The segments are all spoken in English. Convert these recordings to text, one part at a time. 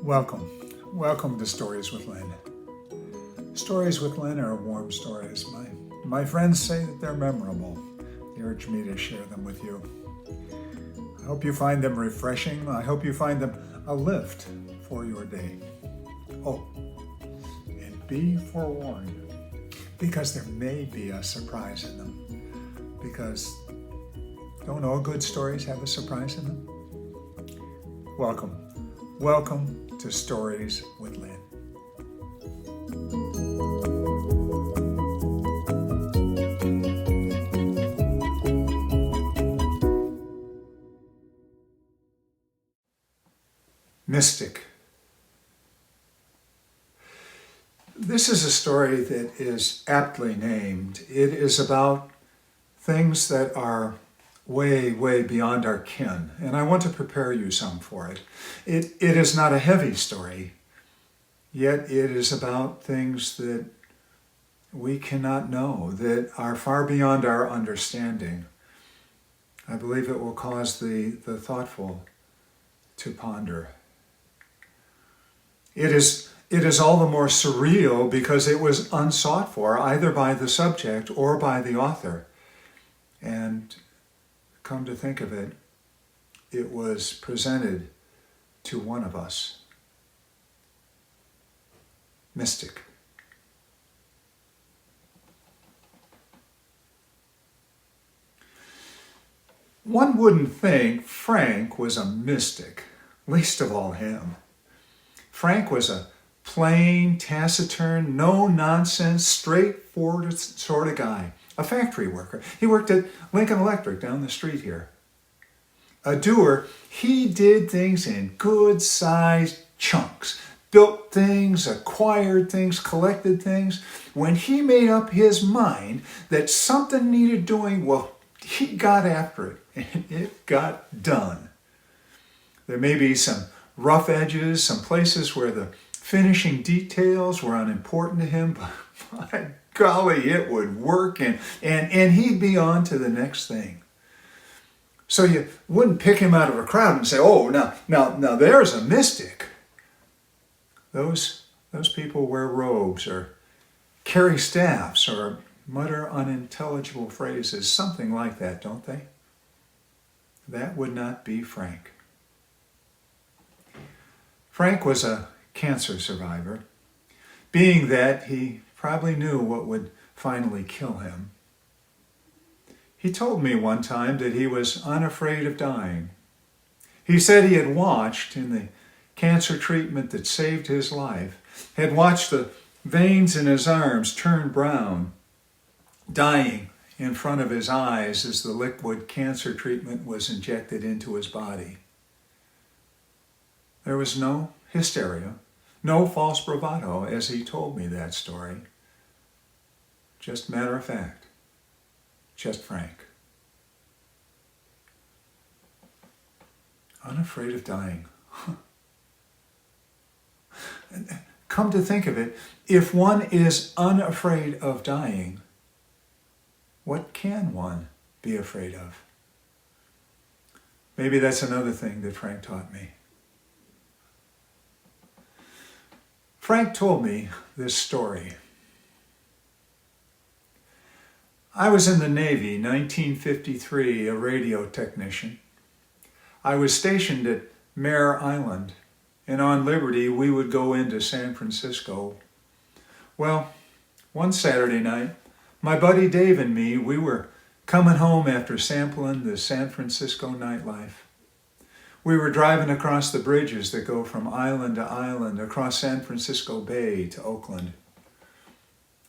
Welcome. Welcome to Stories with Lynn. Stories with Lynn are warm stories. My friends say that they're memorable. They urge me to share them with you. I hope you find them refreshing. I hope you find them a lift for your day. Oh, and be forewarned, because there may be a surprise in them. Because don't all good stories have a surprise in them? Welcome. Welcome to Stories with Lynn. Mystic. This is a story that is aptly named. It is about things that are way, way beyond our ken, and I want to prepare you some for it. It is not a heavy story, yet it is about things that we cannot know, that are far beyond our understanding. I believe it will cause the thoughtful to ponder. It is all the more surreal because it was unsought for, either by the subject or by the author. And come to think of it, it was presented to one of us. Mystic. One wouldn't think Frank was a mystic, least of all him. Frank was a plain, taciturn, no-nonsense, straightforward sort of guy. A factory worker. He worked at Lincoln Electric down the street here. A doer, he did things in good-sized chunks. Built things, acquired things, collected things. When he made up his mind that something needed doing, well, he got after it, and it got done. There may be some rough edges, some places where the finishing details were unimportant to him, but my golly, it would work, and he'd be on to the next thing. So you wouldn't pick him out of a crowd and say, oh, now there's a mystic. Those people wear robes or carry staffs or mutter unintelligible phrases, something like that, don't they? That would not be Frank. Frank was a cancer survivor, being that he probably knew what would finally kill him. He told me one time that he was unafraid of dying. He said he had watched in the cancer treatment that saved his life, had watched the veins in his arms turn brown, dying in front of his eyes as the liquid cancer treatment was injected into his body. There was no hysteria, no false bravado as he told me that story. Just matter of fact. Just Frank. Unafraid of dying. Come to think of it, if one is unafraid of dying, what can one be afraid of? Maybe that's another thing that Frank taught me. Frank told me this story. I was in the Navy, 1953, a radio technician. I was stationed at Mare Island, and on Liberty we would go into San Francisco. Well, one Saturday night, my buddy Dave and me, we were coming home after sampling the San Francisco nightlife. We were driving across the bridges that go from island to island, across San Francisco Bay to Oakland.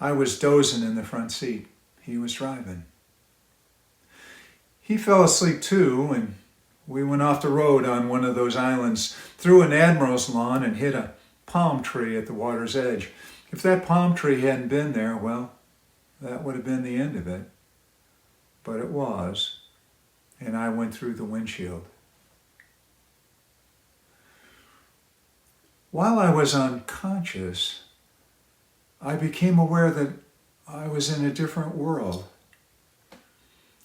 I was dozing in the front seat. He was driving. He fell asleep too, and we went off the road on one of those islands, through an admiral's lawn, and hit a palm tree at the water's edge. If that palm tree hadn't been there, well, that would have been the end of it. But it was, and I went through the windshield. While I was unconscious, I became aware that I was in a different world.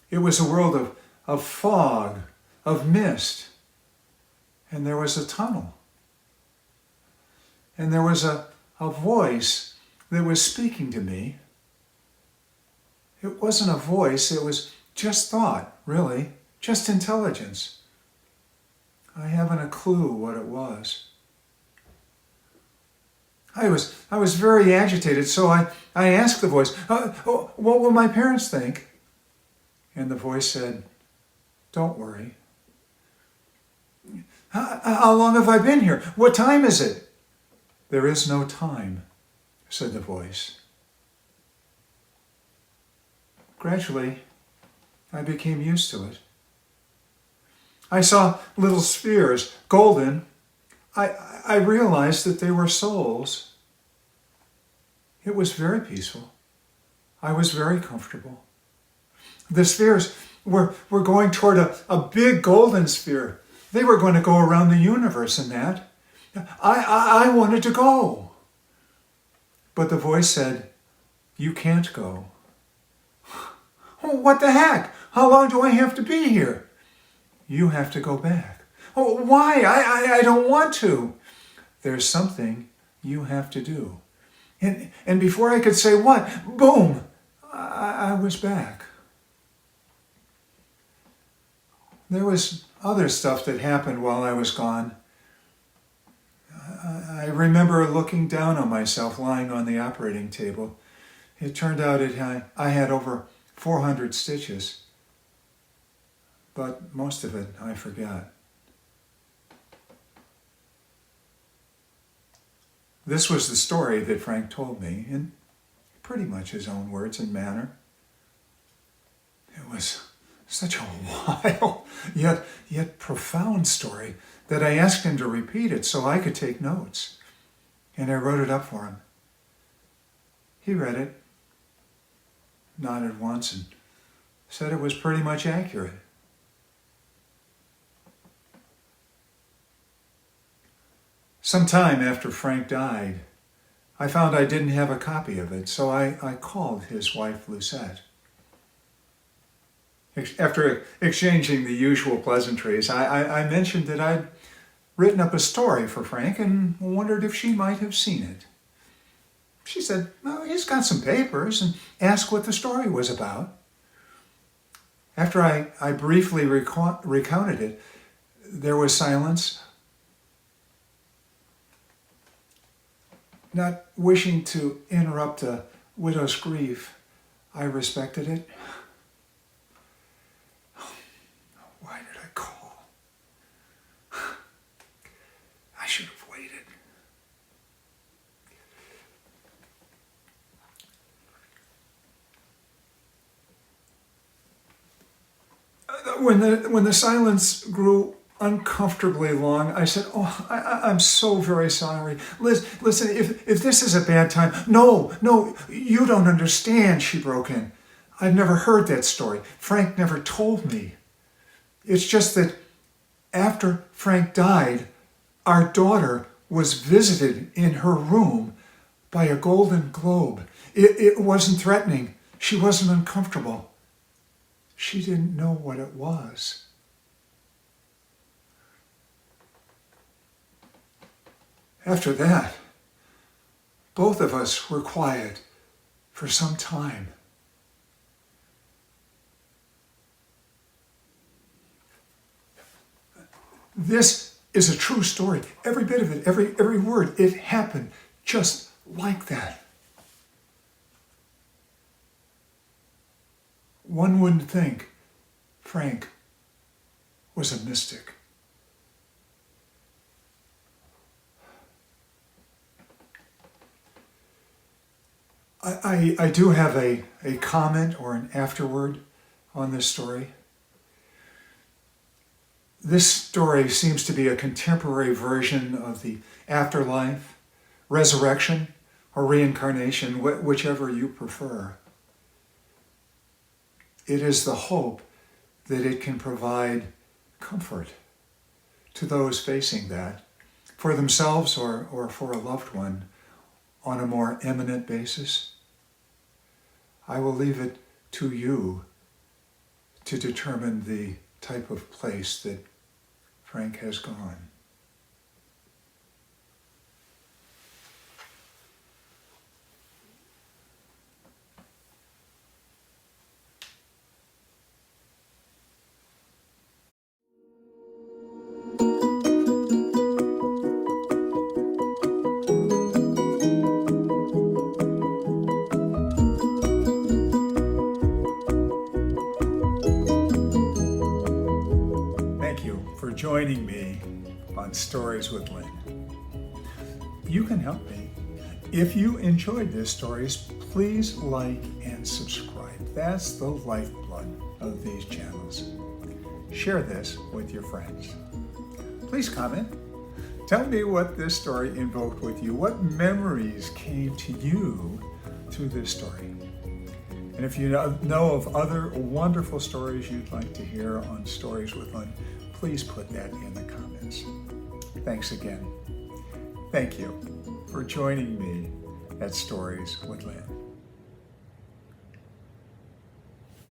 It was a world of fog, of mist, and there was a tunnel. and there was a voice that was speaking to me. It wasn't a voice, it was just thought, really, just intelligence. I haven't a clue what it was. I was very agitated, so I asked the voice, what will my parents think? And the voice said, don't worry. How long have I been here? What time is it? There is no time, said the voice. Gradually, I became used to it. I saw little spheres, golden. I realized that they were souls. It was very peaceful. I was very comfortable. The spheres were going toward a big golden sphere. They were going to go around the universe in that. I wanted to go. But the voice said, you can't go. Oh, what the heck? How long do I have to be here? You have to go back. Oh, why? I don't want to. There's something you have to do. And before I could say what, boom, I was back. There was other stuff that happened while I was gone. I remember looking down on myself lying on the operating table. It turned out I had over 400 stitches, but most of it I forgot. This was the story that Frank told me in pretty much his own words and manner. It was such a wild yet profound story that I asked him to repeat it so I could take notes. And I wrote it up for him. He read it, nodded once, and said it was pretty much accurate. Some time after Frank died, I found I didn't have a copy of it, so I called his wife, Lucette. After exchanging the usual pleasantries, I mentioned that I'd written up a story for Frank and wondered if she might have seen it. She said, well, he's got some papers, and asked what the story was about. After I briefly recounted it, there was silence. Not wishing to interrupt a widow's grief, I respected it. Why did I call? I should have waited. When the silence grew uncomfortably long, I said, I'm so very sorry. Listen, if this is a bad time. No, you don't understand, she broke in. I've never heard that story. Frank never told me. It's just that after Frank died, our daughter was visited in her room by a golden globe. It wasn't threatening. She wasn't uncomfortable. She didn't know what it was. After that, both of us were quiet for some time. This is a true story. Every bit of it, every word, it happened just like that. One wouldn't think Frank was a mystic. I do have a comment or an afterword on this story. This story seems to be a contemporary version of the afterlife, resurrection, or reincarnation, whichever you prefer. It is the hope that it can provide comfort to those facing that, for themselves or for a loved one, on a more eminent basis. I will leave it to you to determine the type of place that Frank has gone. joining me on Stories with Lynn. You can help me. If you enjoyed these stories, please like and subscribe. That's the lifeblood of these channels. Share this with your friends. Please comment. Tell me what this story invoked with you. What memories came to you through this story? And if you know of other wonderful stories you'd like to hear on Stories with Lynn, please put that in the comments. Thanks again. Thank you for joining me at Stories with Lynn.